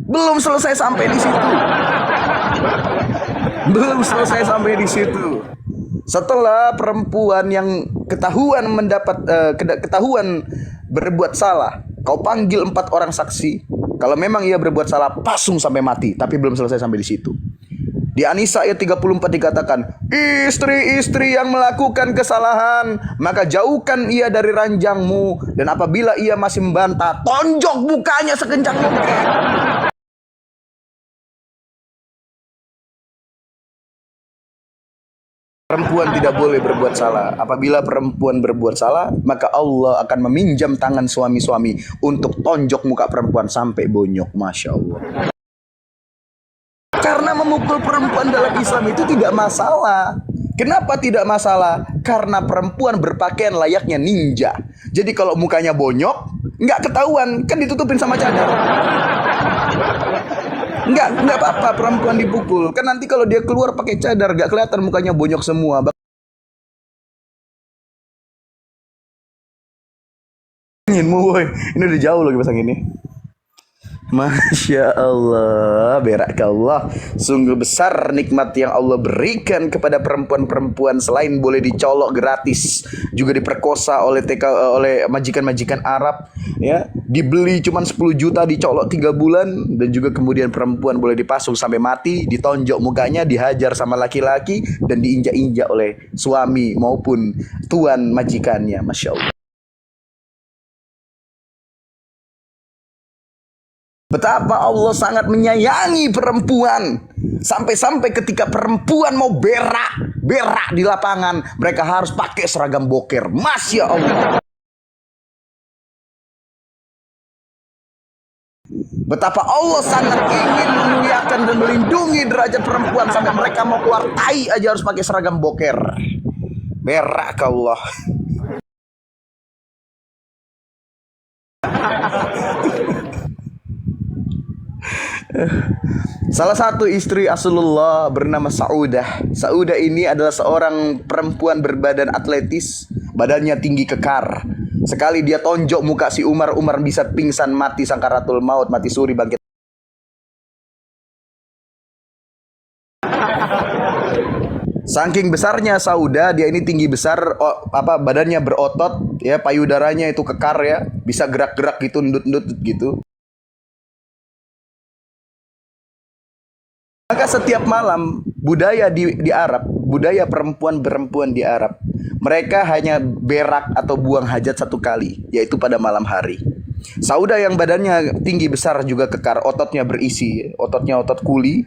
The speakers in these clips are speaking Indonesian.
Belum selesai sampai di situ. Belum selesai sampai di situ. Setelah perempuan yang ketahuan berbuat salah, kau panggil 4 orang saksi. Kalau memang ia berbuat salah, pasung sampai mati. Tapi belum selesai sampai di situ. Di An-Nisa ayat 34 dikatakan, istri-istri yang melakukan kesalahan, maka jauhkan ia dari ranjangmu. Dan apabila ia masih membantah, tonjok mukanya sekencang mungkin. Perempuan tidak boleh berbuat salah. Apabila perempuan berbuat salah, maka Allah akan meminjam tangan suami-suami untuk tonjok muka perempuan sampai bonyok. Masya Allah. Karena memukul perempuan dalam Islam itu tidak masalah. Kenapa tidak masalah? Karena perempuan berpakaian layaknya ninja. Jadi kalau mukanya bonyok, nggak ketahuan, kan ditutupin sama cadar. Nggak apa-apa perempuan dipukul. Kan nanti kalau dia keluar pakai cadar, nggak kelihatan mukanya bonyok semua. Ini udah jauh lagi pasang ini. Masya Allah, barakallah. Sungguh besar nikmat yang Allah berikan kepada perempuan-perempuan. Selain boleh dicolok gratis, juga diperkosa oleh majikan-majikan Arab, ya, dibeli cuma 10 juta, dicolok 3 bulan. Dan juga kemudian perempuan boleh dipasung sampai mati, ditonjok mukanya, dihajar sama laki-laki, dan diinjak-injak oleh suami maupun tuan majikannya. Masya Allah. Betapa Allah sangat menyayangi perempuan. Sampai-sampai ketika perempuan mau berak di lapangan, mereka harus pakai seragam boker. Masya Allah. Betapa Allah sangat ingin memuliakan dan melindungi derajat perempuan. Sampai mereka mau keluar tai aja harus pakai seragam boker. Barakallah. Salah satu istri Rasulullah bernama Saudah. Saudah ini adalah seorang perempuan berbadan atletis, badannya tinggi kekar. Sekali dia tonjok muka si Umar, Umar bisa pingsan, mati sakaratul maut, mati suri bangkit. Saking besarnya Saudah, dia ini tinggi besar, badannya berotot, ya, payudaranya itu kekar, ya, bisa gerak-gerak gitu, ndut-ndut gitu. Maka setiap malam budaya di Arab, budaya perempuan di Arab, mereka hanya berak atau buang hajat 1 kali, yaitu pada malam hari. Saudah yang badannya tinggi besar juga kekar, ototnya berisi, ototnya otot kuli.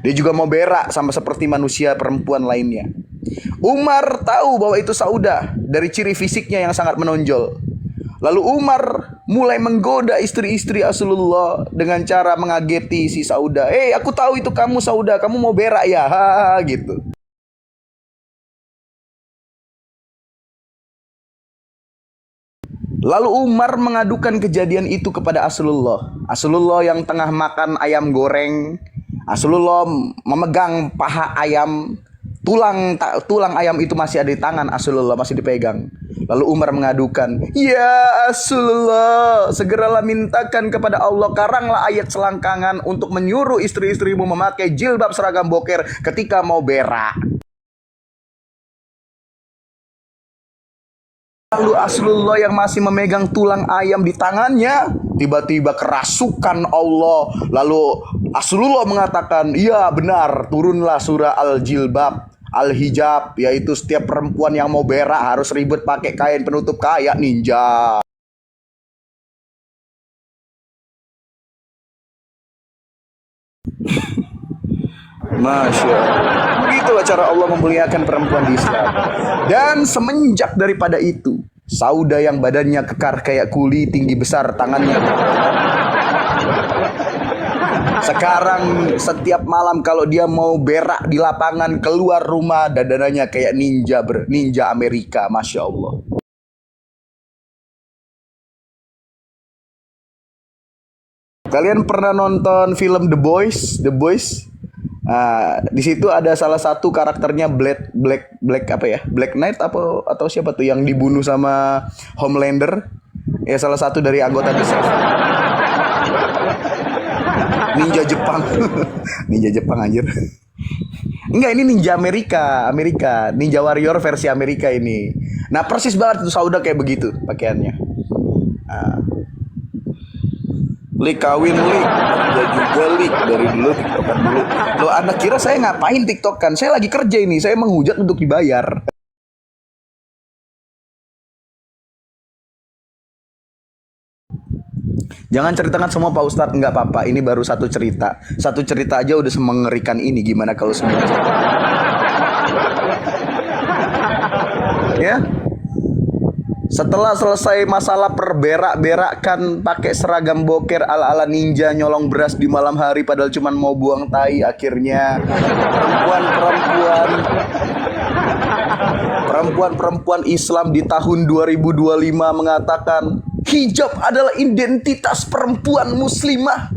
Dia juga mau berak sama seperti manusia perempuan lainnya. Umar tahu bahwa itu Saudah dari ciri fisiknya yang sangat menonjol. Lalu Umar mulai menggoda istri-istri Rasulullah dengan cara mengageti si Saudah. Aku tahu itu kamu Saudah, kamu mau berak ya, gitu. Lalu Umar mengadukan kejadian itu kepada Rasulullah. Rasulullah yang tengah makan ayam goreng. Rasulullah memegang paha ayam. Tulang ayam itu masih ada di tangan Rasulullah, masih dipegang. Lalu Umar mengadukan, ya Rasulullah, segeralah mintakan kepada Allah, karanglah ayat selangkangan untuk menyuruh istri-istrimu memakai jilbab seragam boker ketika mau berak. Lalu Rasulullah yang masih memegang tulang ayam di tangannya, tiba-tiba kerasukan Allah. Lalu Rasulullah mengatakan, iya benar, turunlah surah Al-Jilbab, Al-Hijab, yaitu setiap perempuan yang mau berak harus ribet pakai kain penutup kayak ninja. Masya Allah. Begitulah cara Allah memuliakan perempuan di Islam. Dan semenjak daripada itu, Saudah yang badannya kekar kayak kuli, tinggi besar, tangannya sekarang setiap malam kalau dia mau berak di lapangan, keluar rumah, dandanannya kayak ninja Amerika. Masya Allah. Kalian pernah nonton film The Boys? The Boys? Di situ ada salah satu karakternya Black Knight atau siapa tuh yang dibunuh sama Homelander? Ya, salah satu dari anggota The Seven. Ninja Jepang. Ninja Jepang anjir. Enggak, ini ninja Amerika. Ninja Warrior versi Amerika ini. Nah, persis banget itu Sauda kayak begitu pakaiannya. Nah. Lik kawin lik, kerja juga lik dari dulu tiktokan dulu. Lo anak kira saya ngapain tiktokan? Saya lagi kerja ini, saya menghujat untuk dibayar. Jangan ceritakan semua Pak Ustadz, enggak apa-apa. Ini baru satu cerita. Satu cerita aja udah semengerikan ini. Gimana kalau semua cerita? Ya. Setelah selesai masalah perberak-berakan pakai seragam boker ala-ala ninja nyolong beras di malam hari padahal cuma mau buang tai, akhirnya perempuan Islam di tahun 2025 mengatakan hijab adalah identitas perempuan muslimah.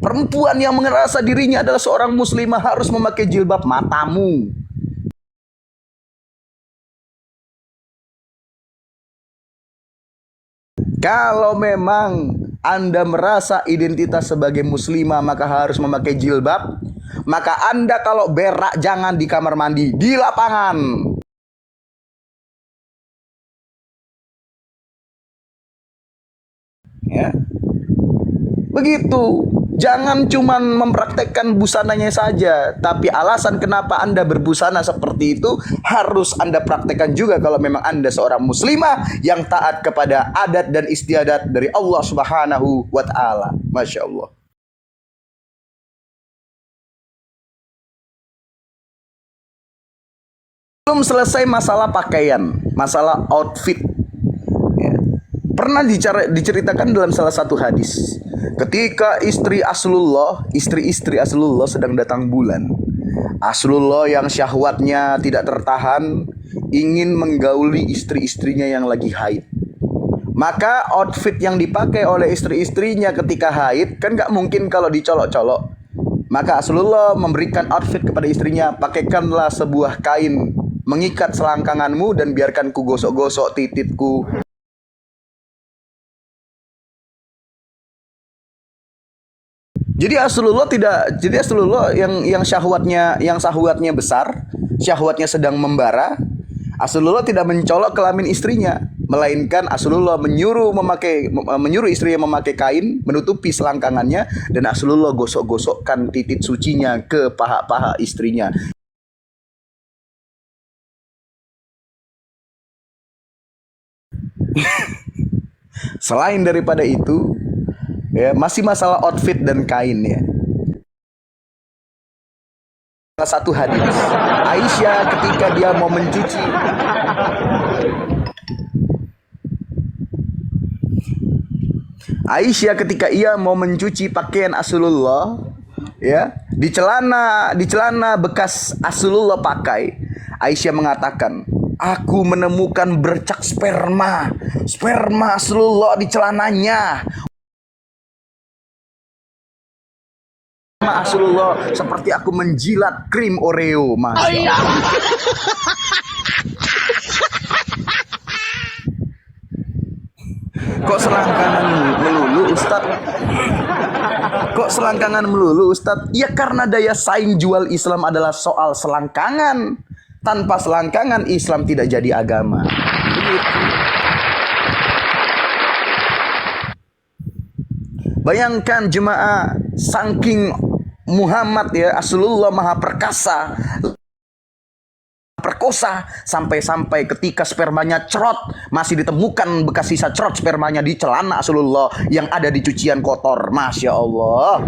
Perempuan yang merasa dirinya adalah seorang muslimah harus memakai jilbab. Matamu. Kalau memang Anda merasa identitas sebagai muslimah maka harus memakai jilbab, maka Anda kalau berak jangan di kamar mandi, di lapangan. Ya. Begitu. Jangan cuma mempraktekkan busananya saja, tapi alasan kenapa Anda berbusana seperti itu harus Anda praktekkan juga kalau memang Anda seorang muslimah yang taat kepada adat dan istiadat dari Allah Subhanahu wa taala. Masya Allah. Belum selesai masalah pakaian, masalah outfit. Ya. Pernah diceritakan dalam salah satu hadis. Ketika istri Aslullah sedang datang bulan. Aslullah yang syahwatnya tidak tertahan ingin menggauli istri-istrinya yang lagi haid. Maka outfit yang dipakai oleh istri-istrinya ketika haid kan gak mungkin kalau dicolok-colok. Maka Aslullah memberikan outfit kepada istrinya, pakaikanlah sebuah kain mengikat selangkanganmu dan biarkan ku gosok-gosok tititku. Jadi Rasulullah yang syahwatnya besar, syahwatnya sedang membara, Rasulullah tidak mencolok kelamin istrinya, melainkan Rasulullah menyuruh istrinya memakai kain menutupi selangkangannya dan Rasulullah gosok-gosokkan titik sucinya ke paha-paha istrinya. Selain daripada itu, ya, masih masalah outfit dan kain ya. Salah satu hadis Aisyah ketika dia mau mencuci ia mau mencuci pakaian Rasulullah ya, di celana bekas Rasulullah pakai, Aisyah mengatakan, aku menemukan bercak sperma Rasulullah di celananya. Rasulullah seperti aku menjilat krim Oreo, Masya Allah. Kok selangkangan melulu Ustadz? Ya karena daya saing jual Islam adalah soal selangkangan. Tanpa selangkangan Islam tidak jadi agama. Bayangkan jemaah, saking Muhammad ya, Rasulullah maha perkosa sampai ketika spermanya cerot, masih ditemukan bekas sisa cerot spermanya di celana Rasulullah yang ada di cucian kotor. Masya Allah.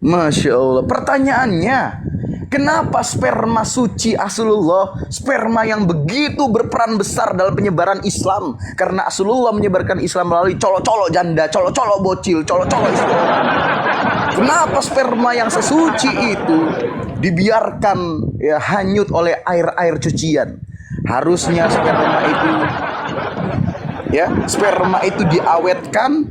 Masya Allah. Pertanyaannya, kenapa sperma suci Rasulullah, sperma yang begitu berperan besar dalam penyebaran Islam, karena Rasulullah menyebarkan Islam melalui colok-colok janda, colok-colok bocil, colok-colok Islam. Kenapa sperma yang sesuci itu dibiarkan ya hanyut oleh air-air cucian? Harusnya sperma itu diawetkan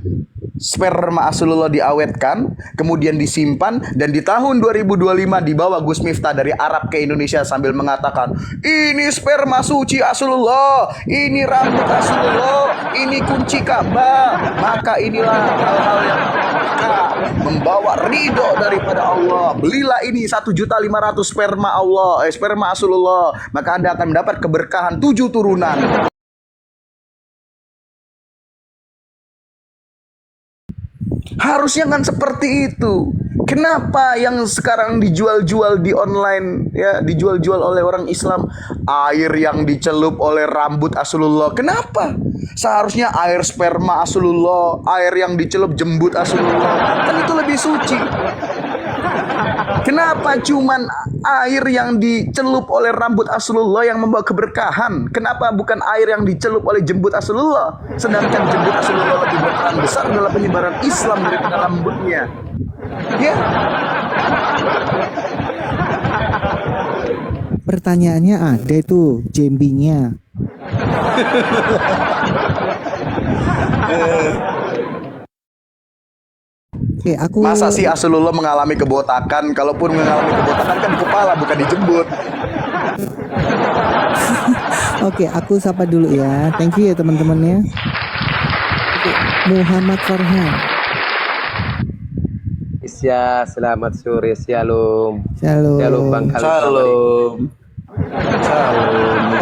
sperma Rasulullah diawetkan, kemudian disimpan, dan di tahun 2025 dibawa Gus Miftah dari Arab ke Indonesia sambil mengatakan, ini sperma suci Rasulullah, ini rambut Rasulullah, ini kunci Ka'bah. Maka inilah hal-hal yang membawa ridho daripada Allah. Belilah ini 1.500.000 sperma Allah, sperma Rasulullah, maka Anda akan mendapat keberkahan 7 turunan. Harusnya kan seperti itu. Kenapa yang sekarang dijual-jual di online, ya, dijual-jual oleh orang Islam, air yang dicelup oleh rambut Rasulullah? Kenapa? Seharusnya air sperma Rasulullah, air yang dicelup jembut Rasulullah, kan itu lebih suci. Kenapa cuman air yang dicelup oleh rambut Rasulullah yang membawa keberkahan? Kenapa bukan air yang dicelup oleh jembut Rasulullah? Sedangkan jembut Rasulullah lebih berperan besar dalam penyebaran Islam daripada rambutnya. Ya. Pertanyaannya ada itu jembinya. Oke, Masa sih Rasulullah mengalami kebotakan? Kalaupun mengalami kebotakan kan di kepala, bukan di jembut. Oke, aku sapa dulu ya. Thank you ya teman-teman ya. Oke, Muhammad Farhan. Isya, selamat sore, shalom. Shalom. Shalom Bang Khalifah. Shalom.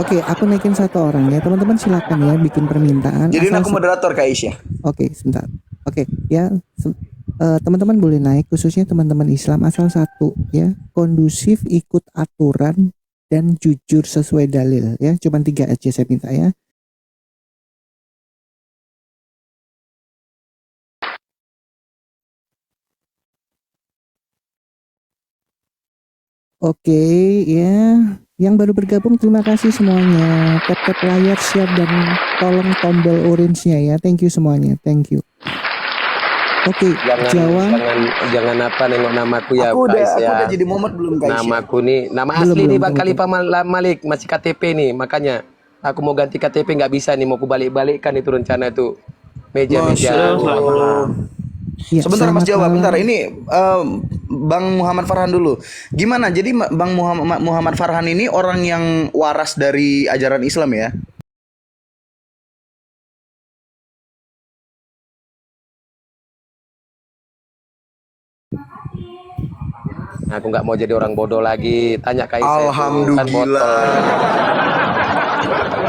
Oke, aku naikin satu orang ya. Teman-teman silakan ya bikin permintaan. Jadi aku moderator Kak Isya. Oke, sebentar. Oke, ya. Teman-teman boleh naik, khususnya teman-teman Islam asal satu ya, kondusif, ikut aturan, dan jujur sesuai dalil ya. Cuman 3 aja saya minta ya. Oke ya, yang baru bergabung terima kasih semuanya. Tap layar, share, dan tolong tombol orange-nya ya. Thank you semuanya, thank you. Oke, jangan apa nengok namaku ya. Aku Kak Isya. udah jadi Muhammad belum Kak Isya? Namaku nih, nama asli nih Bang Khalifah Malik, masih KTP nih, makanya aku mau ganti KTP nggak bisa nih, mau aku balik-balikkan itu rencana itu. Meja-meja. Ya, sebentar Mas Jawa, malam. bentar. Ini Bang Muhammad Farhan dulu. Gimana? Jadi Bang Muhammad Farhan ini orang yang waras dari ajaran Islam ya? Aku nggak mau jadi orang bodoh lagi. Tanya Kak Isya. Alhamdulillah.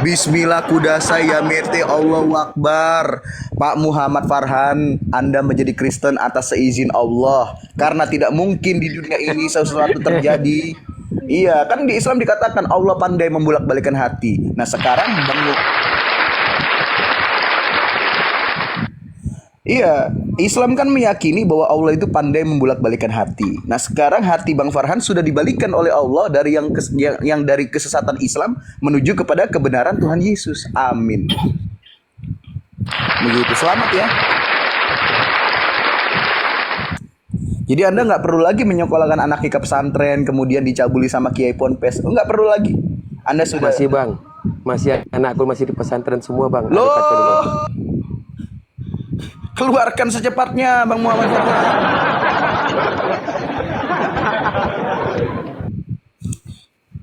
Bismillah kudasa ya mete Allahu Akbar. Pak Muhammad Farhan, Anda menjadi Kristen atas seizin Allah. Karena tidak mungkin di dunia ini sesuatu terjadi. Iya, kan di Islam dikatakan Allah pandai membolak-balikan hati. Nah sekarang Iya, Islam kan meyakini bahwa Allah itu pandai membolak-balikan hati. Nah, sekarang hati Bang Farhan sudah dibalikan oleh Allah dari yang dari kesesatan Islam menuju kepada kebenaran Tuhan Yesus. Amin. Begitu, selamat ya. Jadi Anda nggak perlu lagi menyekolahkan anak ke pesantren, kemudian dicabuli sama Kiai Ponpes. Nggak perlu lagi. Anda sudah... Masih Bang, masih anakku masih di pesantren semua Bang. Loh. Keluarkan secepatnya Bang Muhammad Farhan.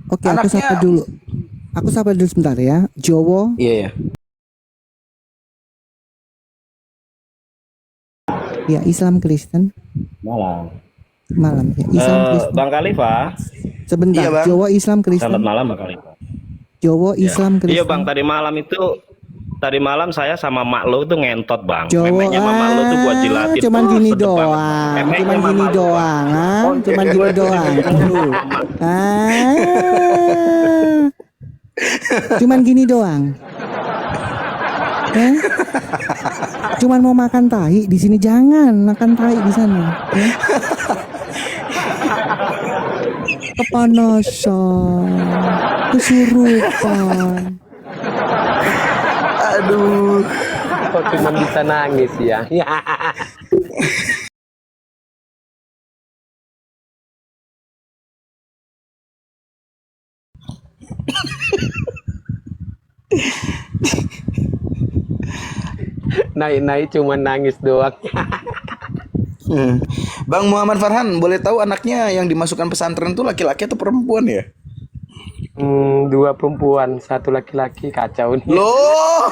Oke, aku sapa dulu sebentar ya. Jowo. Iya. Ya, Islam Kristen. Malam ya. Islam Kristen. Bang Khalifah. Sebentar, iya, Bang. Jowo Islam Kristen. Selamat malam Bang Khalifah. Jowo Islam Kristen. Iya Bang, tadi malam saya sama mak lo tuh ngentot Bang. Jowo, memangnya mama lo tuh buat jilatin. cuman terus gini ke depan. doang. Memangnya Cuman mama gini lo, doang, Bang. cuman gini doang. Cuman gini doang. Cuman mau makan tahi di sini, jangan makan tahi di sana. Kepanasan, kesurupan. Aduh, kok cuma bisa nangis ya? naik cuma nangis doang. Bang Muhammad Farhan, boleh tahu anaknya yang dimasukkan pesantren itu laki-laki atau perempuan ya? Dua perempuan, satu laki-laki, kacau nih. Loh,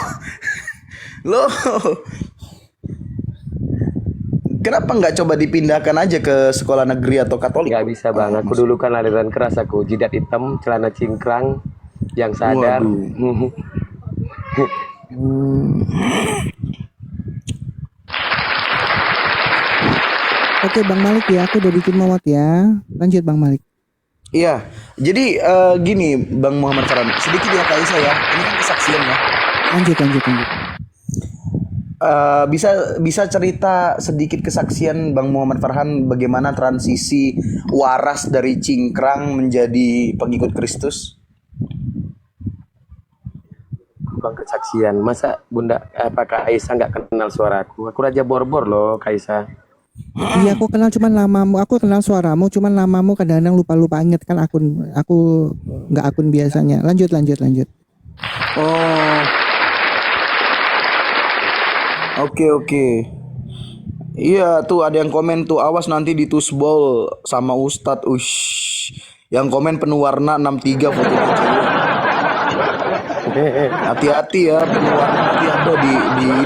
loh. Kenapa nggak coba dipindahkan aja ke sekolah negeri atau Katolik? Nggak bisa bang, aku dulu kan aliran keras, aku jidat hitam, celana cingkrang, yang sadar. Waduh. Oke Bang Malik ya, aku udah bikin mawat ya. Lanjut Bang Malik. Iya, jadi gini Bang Muhammad Farhan, sedikit ya Kak Isa ya, ini kan kesaksian ya. Lanjut. Bisa cerita sedikit kesaksian Bang Muhammad Farhan bagaimana transisi waras dari cingkrang menjadi pengikut Kristus? Bang kesaksian, masa Bunda Kak Aisyah nggak kenal suaraku? Aku Raja Borbor loh Kak Aisyah. Iya aku kenal cuman namamu, aku kenal suaramu, cuman namamu kadang-kadang lupa inget kan aku nggak akun biasanya. Lanjut. Oh, oke. Iya tuh ada yang komen tuh, awas nanti ditusbol sama Ustadz. Ush. Yang komen penuh warna 63 fotonya cewek. Hati-hati ya, penuh warna nanti ada di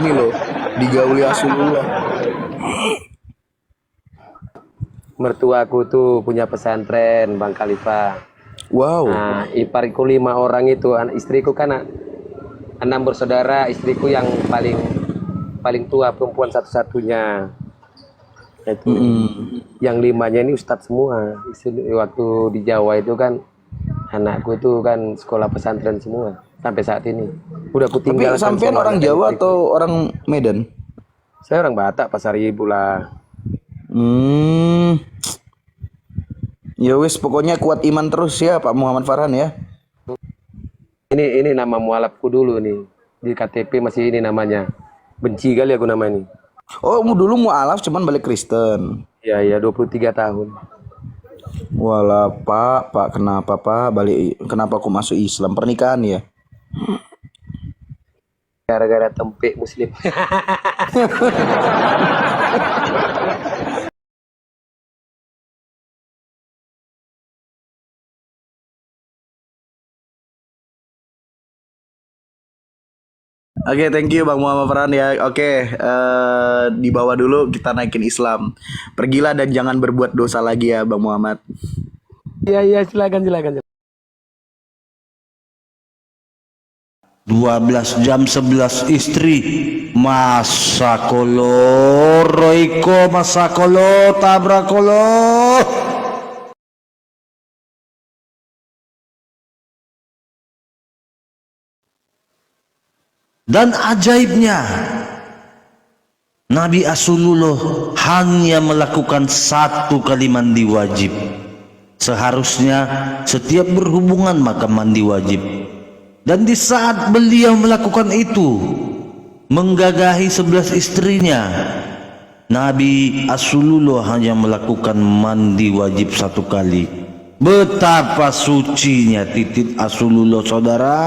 ini loh, digauli Rasulullah. Mertuaku tuh punya pesantren Bang Khalifah. Wow. Nah, ipariku 5 orang itu, istriku kan 6 bersaudara, istriku yang paling tua, perempuan satu-satunya. Itu yang 5-nya ini ustadz semua. Waktu di Jawa itu kan anakku itu kan sekolah pesantren semua sampai saat ini. Udah aku Tapi tinggal. sampean orang Jawa atau orang Medan? Saya orang Batak, Pasar Ibu lah. Ya wis, pokoknya kuat iman terus ya Pak Muhammad Farhan ya. Ini nama mualafku dulu nih. Di KTP masih ini namanya. Benci kali aku nama ini. Oh, dulu mualaf cuman balik Kristen. Ya 23 tahun. Walah Pak, kenapa Pak kenapa aku masuk Islam? Pernikahan ya? Gara-gara tempe muslim. Oke, thank you Bang Muhammad Farhan ya. Oke, di bawah dulu kita naikin Islam. Pergilah dan jangan berbuat dosa lagi ya Bang Muhammad. Iya, silakan. 12 jam 11 istri. Masakolo Roiko Masakolo Tabrakolo. Dan ajaibnya Nabi Rasulullah hanya melakukan 1 kali mandi wajib. Seharusnya setiap berhubungan maka mandi wajib. Dan di saat beliau melakukan itu, menggagahi 11 istrinya, Nabi Rasulullah hanya melakukan mandi wajib 1 kali. Betapa sucinya titik Rasulullah, saudara.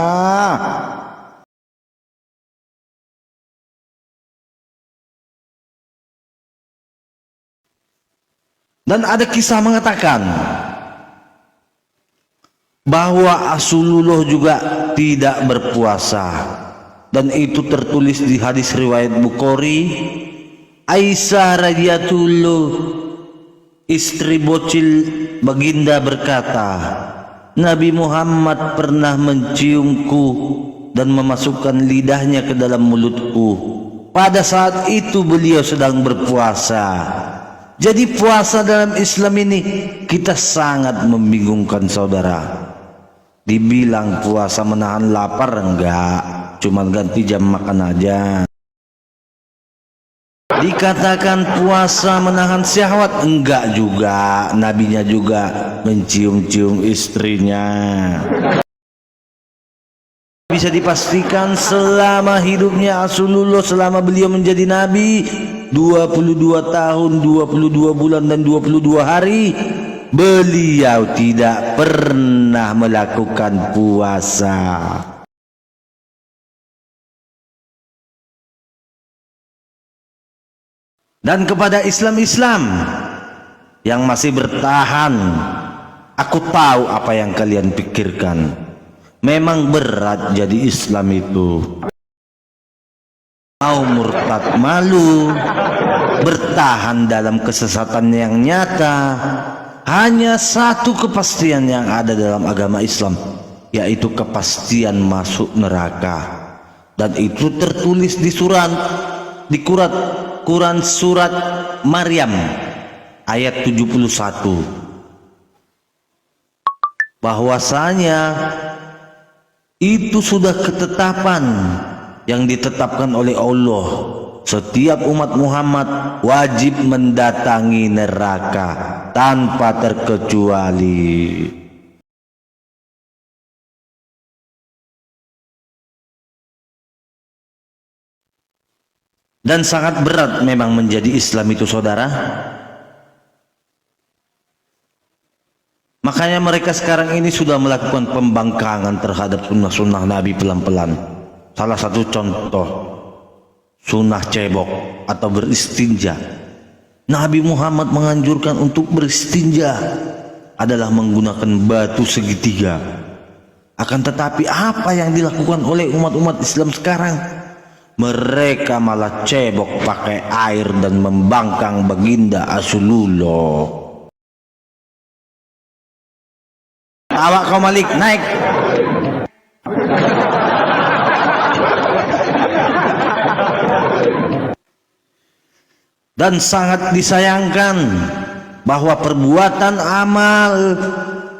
Dan ada kisah mengatakan bahwa Rasulullah juga tidak berpuasa, dan itu tertulis di hadis riwayat Bukhari. Aisyah radhiyallahu, istri bocil baginda, berkata, Nabi Muhammad pernah menciumku dan memasukkan lidahnya ke dalam mulutku. Pada saat itu beliau sedang berpuasa. Jadi puasa dalam Islam ini kita sangat membingungkan, saudara. Dibilang puasa menahan lapar, enggak, cuma ganti jam makan aja. Dikatakan puasa menahan syahwat, enggak juga. Nabinya juga mencium-cium istrinya. Bisa dipastikan selama hidupnya Rasulullah, selama beliau menjadi nabi 22 tahun, 22 bulan dan 22 hari, beliau tidak pernah melakukan puasa. Dan kepada Islam-Islam yang masih bertahan, aku tahu apa yang kalian pikirkan. Memang berat jadi Islam itu. Mau murtad malu, bertahan dalam kesesatan yang nyata. Hanya satu kepastian yang ada dalam agama Islam, yaitu kepastian masuk neraka. Dan itu tertulis di Quran surat Maryam ayat 71. Bahwasanya itu sudah ketetapan yang ditetapkan oleh Allah. Setiap umat Muhammad wajib mendatangi neraka tanpa terkecuali. Dan sangat berat memang menjadi Islam itu, saudara. Makanya mereka sekarang ini sudah melakukan pembangkangan terhadap sunnah-sunnah Nabi pelan-pelan. Salah satu contoh, sunnah cebok atau beristinja. Nabi Muhammad menganjurkan untuk beristinja adalah menggunakan batu segitiga. Akan tetapi apa yang dilakukan oleh umat-umat Islam sekarang? Mereka malah cebok pakai air dan membangkang baginda Rasulullah. Awak kau Malik, naik. Dan sangat disayangkan bahwa perbuatan amal,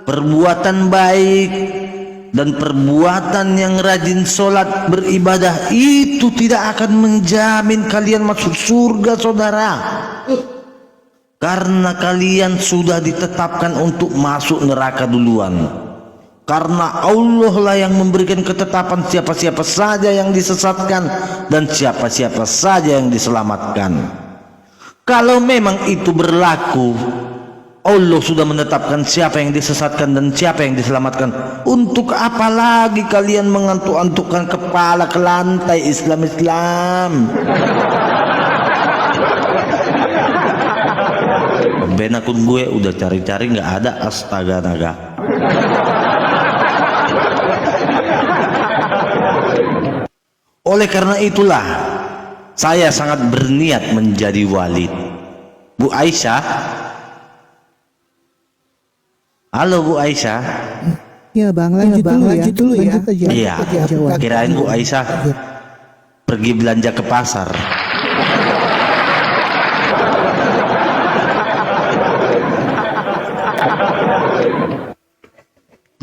perbuatan baik, dan perbuatan yang rajin sholat beribadah itu tidak akan menjamin kalian masuk surga, saudara. Karena kalian sudah ditetapkan untuk masuk neraka duluan. Karena Allah lah yang memberikan ketetapan siapa-siapa saja yang disesatkan dan siapa-siapa saja yang diselamatkan. Kalau memang itu berlaku, Allah sudah menetapkan siapa yang disesatkan dan siapa yang diselamatkan. Untuk apa lagi kalian mengantuk-antukkan kepala ke lantai Islam-Islam? Ben akun gue udah cari-cari nggak ada, astaga naga. Oleh karena itulah saya sangat berniat menjadi walid. Bu Aisyah, halo Bu Aisyah. Ya Bang, lanjut dulu ya. Iya, kirain Bu Aisyah pergi belanja ke pasar.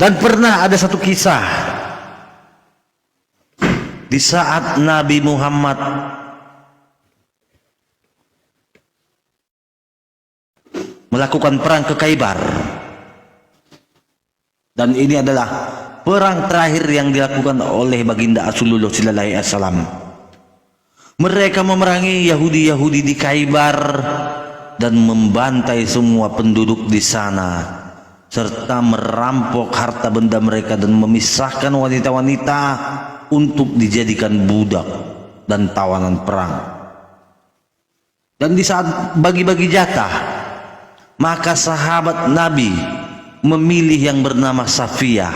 Dan pernah ada satu kisah di saat Nabi Muhammad melakukan perang ke Khaybar. Dan ini adalah perang terakhir yang dilakukan oleh baginda Rasulullah sallallahu alaihi wasallam. Mereka memerangi Yahudi-Yahudi di Khaybar dan membantai semua penduduk di sana, serta merampok harta benda mereka dan memisahkan wanita-wanita untuk dijadikan budak dan tawanan perang. Dan di saat bagi-bagi jatah, maka sahabat Nabi memilih yang bernama Safiyah.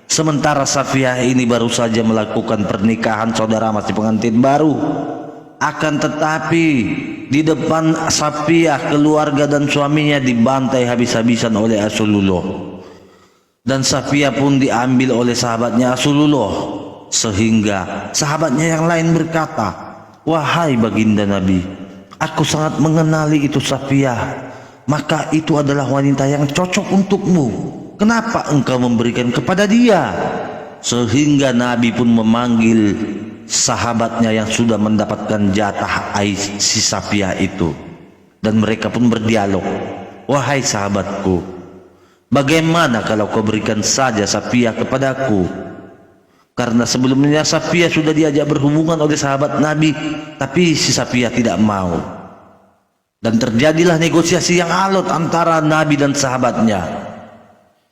Sementara Safiyah ini baru saja melakukan pernikahan, saudara, masih pengantin baru. Akan tetapi di depan Safiyah, keluarga dan suaminya dibantai habis-habisan oleh Rasulullah. Dan Safiyah pun diambil oleh sahabatnya Rasulullah, sehingga sahabatnya yang lain berkata, "Wahai baginda Nabi, aku sangat mengenali itu Safiyah. Maka itu adalah wanita yang cocok untukmu. Kenapa engkau memberikan kepada dia?" Sehingga Nabi pun memanggil sahabatnya yang sudah mendapatkan jatah si Safiyah itu, dan mereka pun berdialog, "Wahai sahabatku, bagaimana kalau kau berikan saja Safiyah kepadaku?" Karena sebelumnya Safiyah sudah diajak berhubungan oleh sahabat Nabi, tapi si Safiyah tidak mau. Dan terjadilah negosiasi yang alot antara Nabi dan sahabatnya,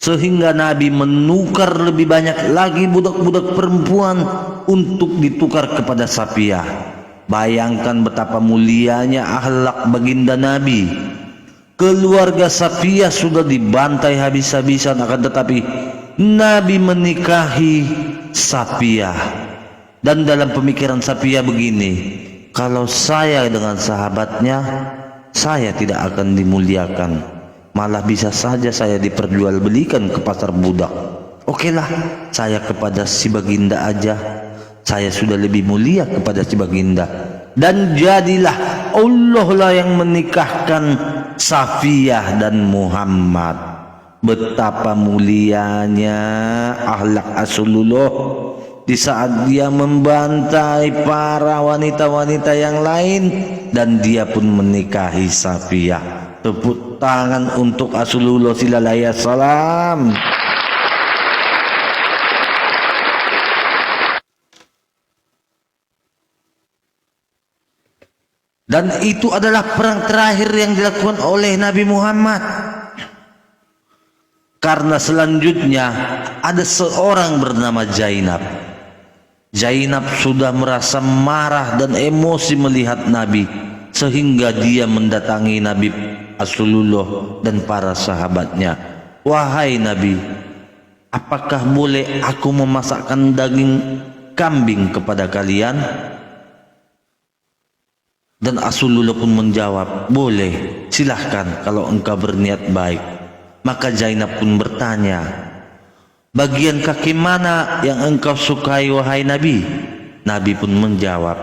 sehingga Nabi menukar lebih banyak lagi budak-budak perempuan untuk ditukar kepada Safiyah. Bayangkan betapa mulianya akhlak baginda Nabi. Keluarga Safiyah sudah dibantai habis-habisan, akan tetapi Nabi menikahi Safiyah. Dan dalam pemikiran Safiyah begini, kalau saya dengan sahabatnya, saya tidak akan dimuliakan, malah bisa saja saya diperjualbelikan ke pasar budak. Okelah, saya kepada si baginda aja, saya sudah lebih mulia kepada si baginda. Dan jadilah Allah lah yang menikahkan Safiyah dan Muhammad. Betapa mulianya akhlak Rasulullah di saat dia membantai para wanita-wanita yang lain dan dia pun menikahi Safiyah. Tepuk tangan untuk Rasulullah sallallahu alaihi wasallam. Dan itu adalah perang terakhir yang dilakukan oleh Nabi Muhammad. Karena selanjutnya ada seorang bernama Zainab. Zainab sudah merasa marah dan emosi melihat Nabi, sehingga dia mendatangi Nabi Rasulullah dan para sahabatnya. Wahai Nabi, apakah boleh aku memasakkan daging kambing kepada kalian? Dan Rasulullah pun menjawab, boleh, silahkan kalau engkau berniat baik. Maka Zainab pun bertanya, bagian kaki mana yang engkau sukai wahai Nabi? Nabi pun menjawab,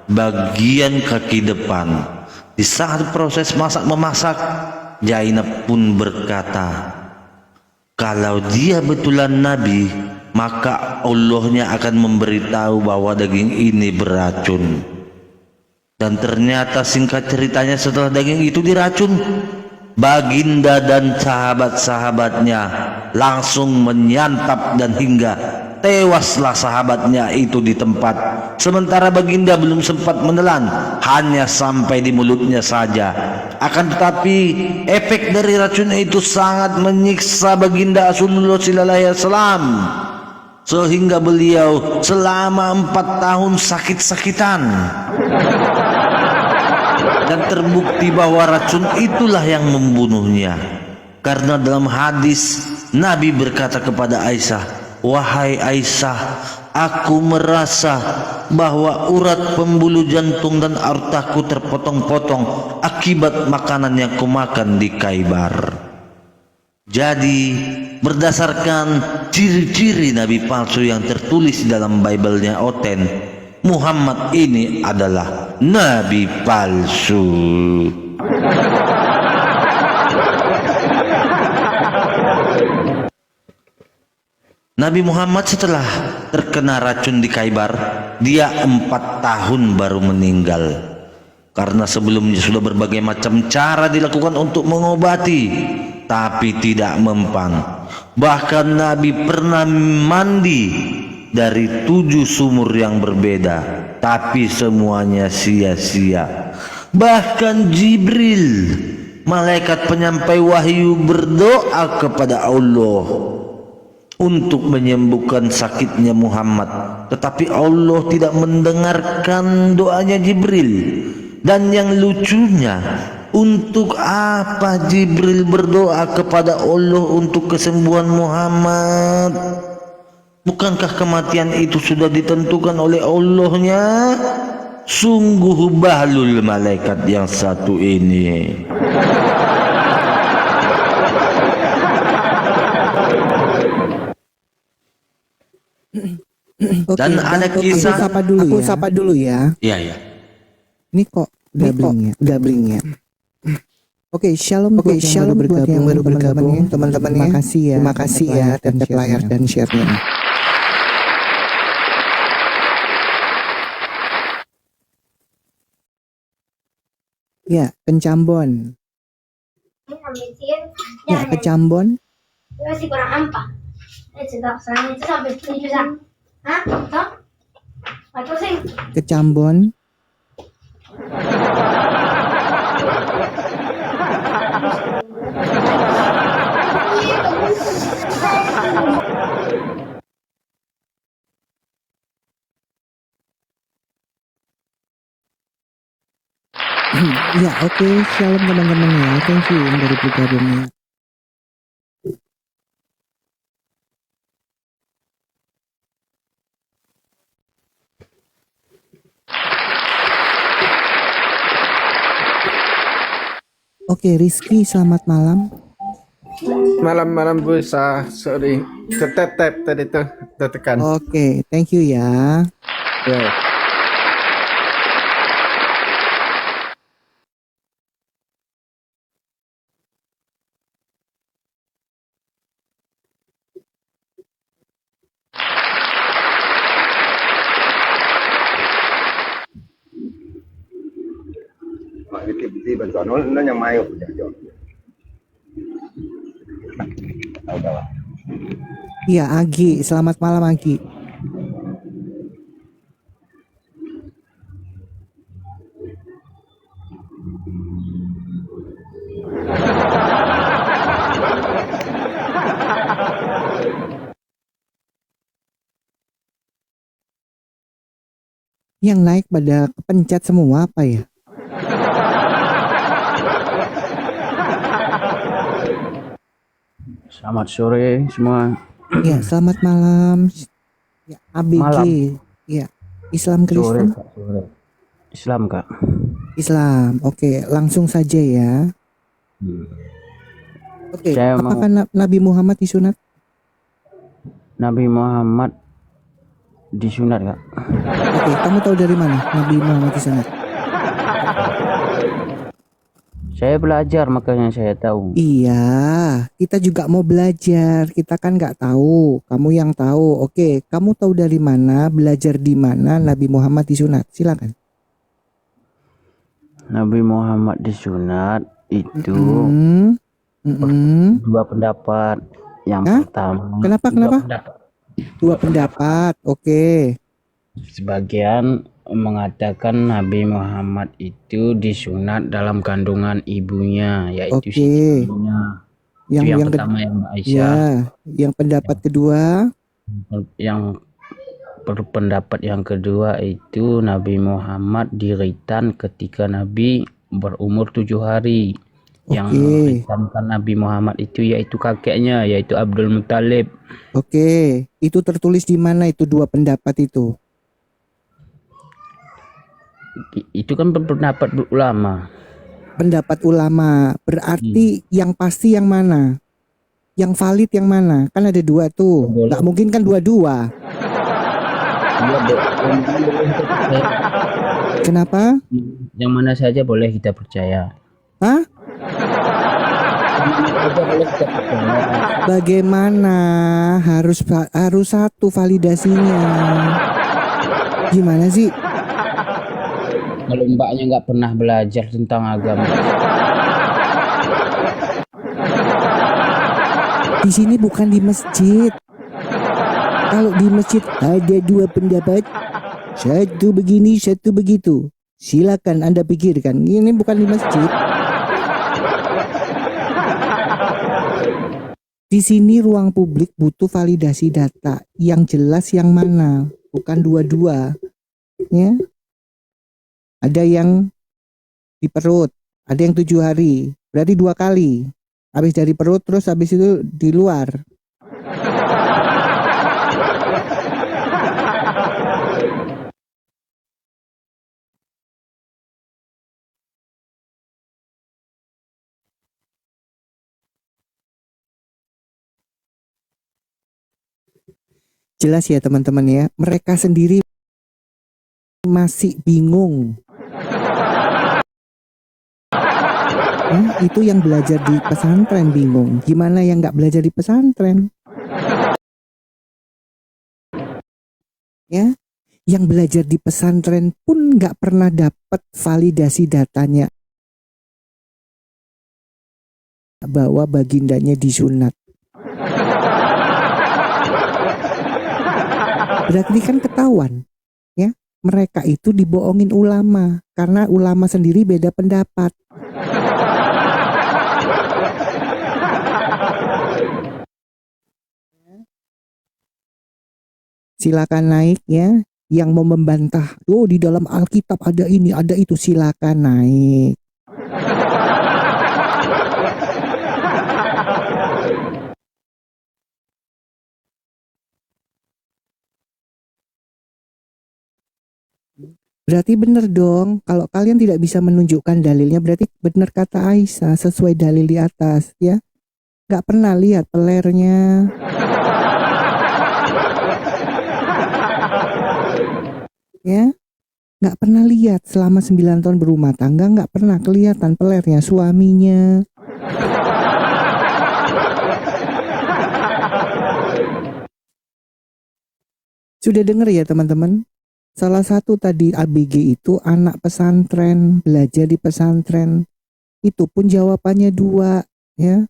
bagian kaki depan. Di saat proses memasak, Zainab pun berkata, kalau dia betulan Nabi, maka Allahnya akan memberitahu bahwa daging ini beracun. Dan ternyata singkat ceritanya setelah daging itu diracun, baginda dan sahabat-sahabatnya langsung menyantap dan hingga tewaslah sahabatnya itu di tempat. Sementara baginda belum sempat menelan, hanya sampai di mulutnya saja. Akan tetapi efek dari racun itu sangat menyiksa baginda Rasulullah sallallahu alaihi wasallam, sehingga beliau selama 4 tahun sakit-sakitan. Dan terbukti bahwa racun itulah yang membunuhnya. Karena dalam hadis Nabi berkata kepada Aisyah, wahai Aisyah, aku merasa bahwa urat pembuluh jantung dan aortaku terpotong-potong akibat makanan yang kumakan di Khaybar. Jadi berdasarkan ciri-ciri Nabi palsu yang tertulis dalam Bible-nya Oten, Muhammad ini adalah Nabi palsu. Nabi Muhammad setelah terkena racun di Khaybar, dia 4 tahun baru meninggal. Karena sebelumnya sudah berbagai macam cara dilakukan untuk mengobati, tapi tidak mempan. Bahkan Nabi pernah mandi dari 7 sumur yang berbeda, tapi semuanya sia-sia. Bahkan Jibril, malaikat penyampai wahyu, berdoa kepada Allah untuk menyembuhkan sakitnya Muhammad, tetapi Allah tidak mendengarkan doanya Jibril. Dan yang lucunya, untuk apa Jibril berdoa kepada Allah untuk kesembuhan Muhammad? Bukankah kematian itu sudah ditentukan oleh Allahnya? Sungguh bahlul malaikat yang satu ini. Dan ada kisah. Aku sapa dulu ya. Iya, iya. Ini kok gablingnya. Oke, shalom buat yang baru bergabung, teman-teman. Terima kasih ya, tap layar dan share-nya. Ya, Kecambon. Ya, Kecambon. Masih kurang ampak. Sedap itu sampai 7 jam. Hah? Toh? Atau sih? Kecambon. Ya, oke. Shalom teman-teman ya. Thank you yang dari brigadirnya. Oke, Rizky, selamat malam. Malam-malam Bu, sorry, tetep tadi tuh tekan. Oke, thank you ya. Ya. Iya, Agi, selamat malam Agi. Yang naik pada kepencet semua apa ya? Selamat sore semua. Ya, selamat malam. Ya, ABG. Malam. Ya, Islam Sore, Kristen. Kak, sore. Islam, Kak. Islam. Oke, langsung saja ya. Oke, Saya mau- apakah Nabi Muhammad disunat? Nabi Muhammad disunat, Kak. Oke, kamu tahu dari mana Nabi Muhammad disunat? Saya belajar makanya saya tahu. Iya, kita juga mau belajar. Kita kan nggak tahu. Kamu yang tahu. Oke, kamu tahu dari mana, belajar di mana Nabi Muhammad disunat? Silakan. Nabi Muhammad disunat itu dua pendapat. Yang Hah? pertama, Kenapa? dua Kenapa? pendapat. Dua pendapat. Oke. Sebagian mengatakan Nabi Muhammad itu disunat dalam kandungan ibunya, yaitu Oke. Siti ibunya. Itu yang Yang pertama yang Aisyah. ya, yang pendapat kedua. Yang pendapat yang kedua itu Nabi Muhammad diritan ketika Nabi berumur 7 hari. Yang Oke. meritankan Nabi Muhammad itu yaitu kakeknya, yaitu Abdul Muthalib. Oke, itu tertulis di mana itu dua pendapat itu? Itu kan pendapat ulama. Pendapat ulama. Berarti yang pasti yang mana? Yang valid yang mana? Kan ada dua tuh. Boleh. Nggak mungkin kan dua-dua. Iya, Kenapa? yang mana saja boleh kita percaya. Hah? Bagaimana? Harus satu validasinya. Gimana sih? Kalau mbaknya nggak pernah belajar tentang agama. Di sini bukan di masjid. Kalau di masjid ada dua pendapat, satu begini, satu begitu. Silakan Anda pikirkan. Ini bukan di masjid. Di sini ruang publik butuh validasi data yang jelas yang mana, bukan dua-dua. Ya. Ada yang di perut, ada yang 7 hari, berarti 2 kali. Habis dari perut terus habis itu di luar. Jelas ya teman-teman ya, mereka sendiri masih bingung. Itu yang belajar di pesantren bingung. Gimana yang nggak belajar di pesantren? Ya, yang belajar di pesantren pun nggak pernah dapat validasi datanya bahwa bagindanya disunat. Berarti kan ketahuan, ya, mereka itu dibohongin ulama karena ulama sendiri beda pendapat. Silakan naik ya. yang mau membantah, oh di dalam Alkitab ada ini, ada itu, silakan naik. Berarti benar dong, kalau kalian tidak bisa menunjukkan dalilnya, berarti benar kata Aisyah sesuai dalil di atas, ya. Gak pernah lihat pelernya. Ya, gak pernah lihat selama 9 tahun berumah tangga, gak pernah kelihatan pelernya suaminya. Sudah dengar ya teman-teman? Salah satu tadi ABG itu anak pesantren, belajar di pesantren. Itu pun jawabannya 2, ya.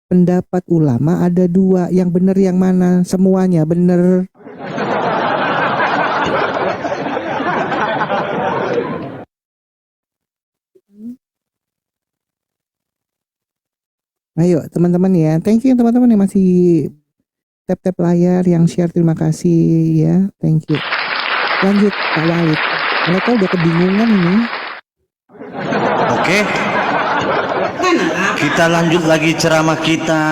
Pendapat ulama ada 2, yang benar yang mana? Semuanya benar. Ayo teman-teman ya, thank you teman-teman yang masih tap-tap layar, yang share, terima kasih ya, thank you. Lanjut Pak Walid, mereka udah kebingungan ini. Oke, kita lanjut lagi ceramah kita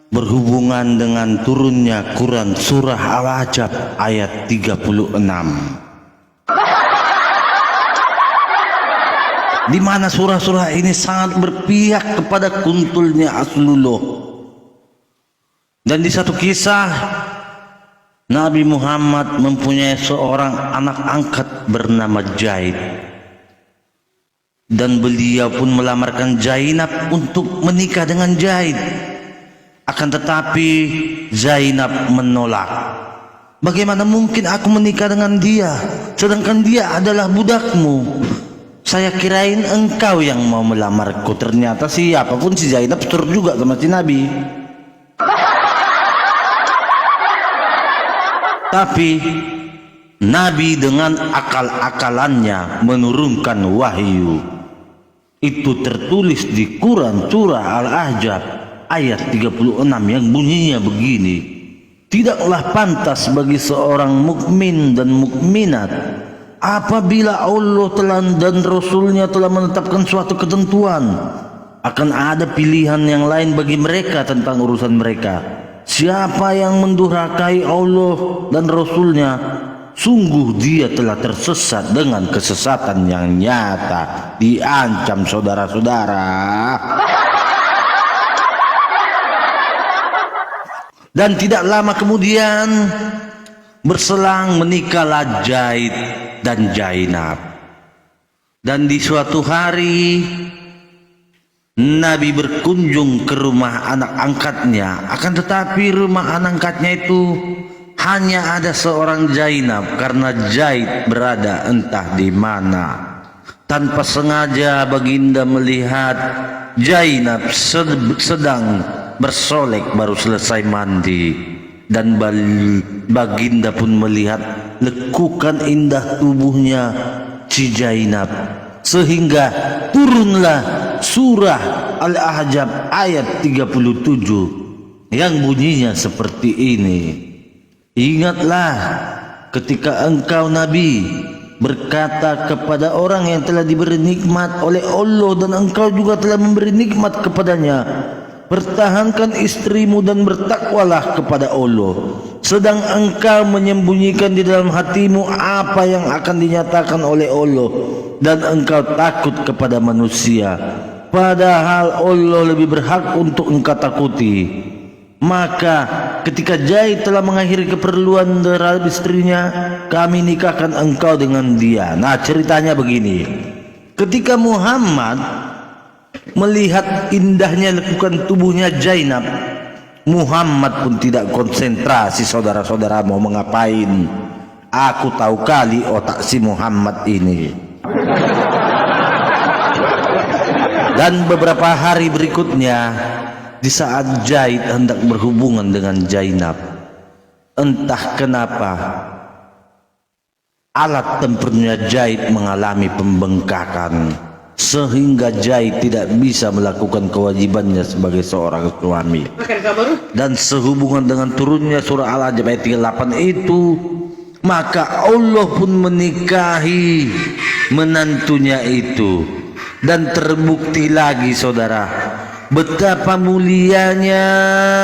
berhubungan dengan turunnya Quran surah Al-Ahzab ayat 36, di mana surah-surah ini sangat berpihak kepada kuntulnya Rasulullah. Dan di satu kisah, Nabi Muhammad mempunyai seorang anak angkat bernama Zaid, dan beliau pun melamarkan Zainab untuk menikah dengan Zaid. Akan tetapi Zainab menolak. Bagaimana mungkin aku menikah dengan dia, sedangkan dia adalah budakmu? Saya kirain engkau yang mau melamarku. Ternyata siapapun si Zainab setur juga sama si Nabi. Tapi Nabi dengan akal-akalannya menurunkan wahyu. Itu tertulis di Quran surah Al-Ahzab ayat 36 yang bunyinya begini: tidaklah pantas bagi seorang mukmin dan mukminat apabila Allah dan Rasulnya telah menetapkan suatu ketentuan, akan ada pilihan yang lain bagi mereka tentang urusan mereka. Siapa yang mendurhakai Allah dan Rasulnya, sungguh dia telah tersesat dengan kesesatan yang nyata. Diancam saudara-saudara. Dan tidak lama kemudian berselang menikahlah Zaid dan Zainab. Dan di suatu hari Nabi berkunjung ke rumah anak angkatnya. Akan tetapi rumah anak angkatnya itu hanya ada seorang Zainab, karena Zaid berada entah di mana. Tanpa sengaja baginda melihat Zainab sedang bersolek baru selesai mandi, dan baginda pun melihat lekukan indah tubuhnya si Zainab, sehingga turunlah surah Al-Ahzab ayat 37 yang bunyinya seperti ini: ingatlah ketika engkau Nabi berkata kepada orang yang telah diberi nikmat oleh Allah dan engkau juga telah memberi nikmat kepadanya, pertahankan istrimu dan bertakwalah kepada Allah, sedang engkau menyembunyikan di dalam hatimu apa yang akan dinyatakan oleh Allah, dan engkau takut kepada manusia, padahal Allah lebih berhak untuk engkau takuti. Maka ketika Zaid telah mengakhiri keperluan terhadap istrinya, kami nikahkan engkau dengan dia. Nah, ceritanya begini: ketika Muhammad melihat indahnya lekukan tubuhnya Zainab, Muhammad pun tidak konsentrasi. Saudara-saudara mau mengapain? Aku tahu kali otak si Muhammad ini. Dan beberapa hari berikutnya, di saat Zaid hendak berhubungan dengan Zainab, entah kenapa alat tempurnya Zaid mengalami pembengkakan, sehingga Zaid tidak bisa melakukan kewajibannya sebagai seorang suami. Dan sehubungan dengan turunnya surah Al-Ahzab ayat 38 itu, maka Allah pun menikahi menantunya itu. Dan terbukti lagi saudara, betapa mulianya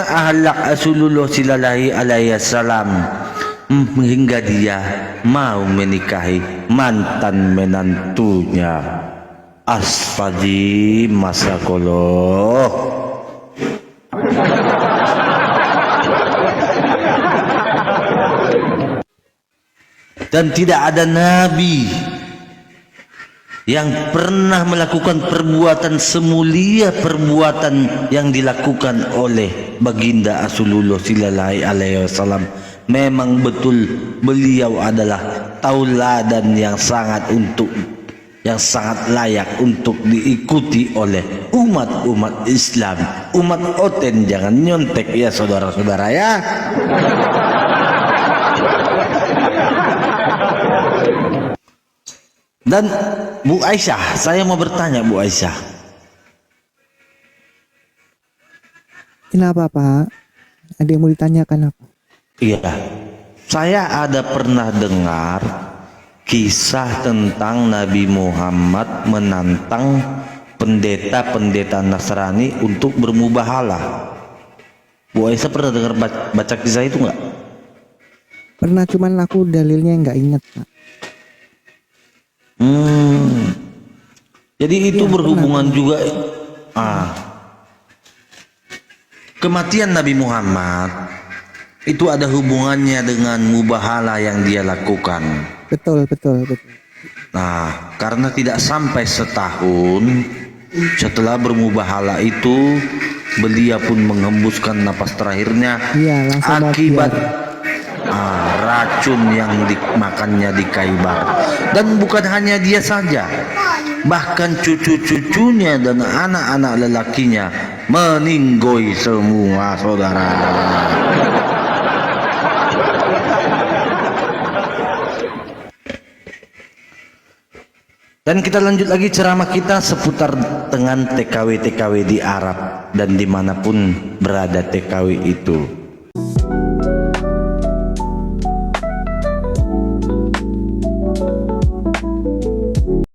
ahlak Rasulullah sallallahu alaihi wasallam hingga dia mau menikahi mantan menantunya. Asfadi masakoloh. Dan tidak ada nabi yang pernah melakukan perbuatan semulia perbuatan yang dilakukan oleh baginda Rasulullah sallallahu alaihi wasallam. Memang betul beliau adalah tauladan yang sangat layak untuk diikuti oleh umat Islam, umat oten. Jangan nyontek ya saudara-saudara ya. Dan Bu Aisyah, saya mau bertanya Bu Aisyah. Kenapa Pak? Ada yang mau ditanyakan apa? Iya, saya ada pernah dengar kisah tentang Nabi Muhammad menantang pendeta-pendeta Nasrani untuk bermubahalah. Bu Aisyah pernah dengar baca kisah itu nggak? Pernah, cuman aku dalilnya nggak inget Pak. Jadi itu Iya, berhubungan juga kematian Nabi Muhammad itu ada hubungannya dengan mubahalah yang dia lakukan. Betul. Nah, karena tidak sampai setahun setelah bermubahalah itu, beliau pun menghembuskan napas terakhirnya Iya, langsung akibat mati. racun yang dimakannya di Khaybar. Dan bukan hanya dia saja, bahkan cucu-cucunya dan anak-anak lelakinya meninggoy semua saudara. Dan kita lanjut lagi ceramah kita seputar dengan TKW-TKW di Arab dan dimanapun berada TKW itu.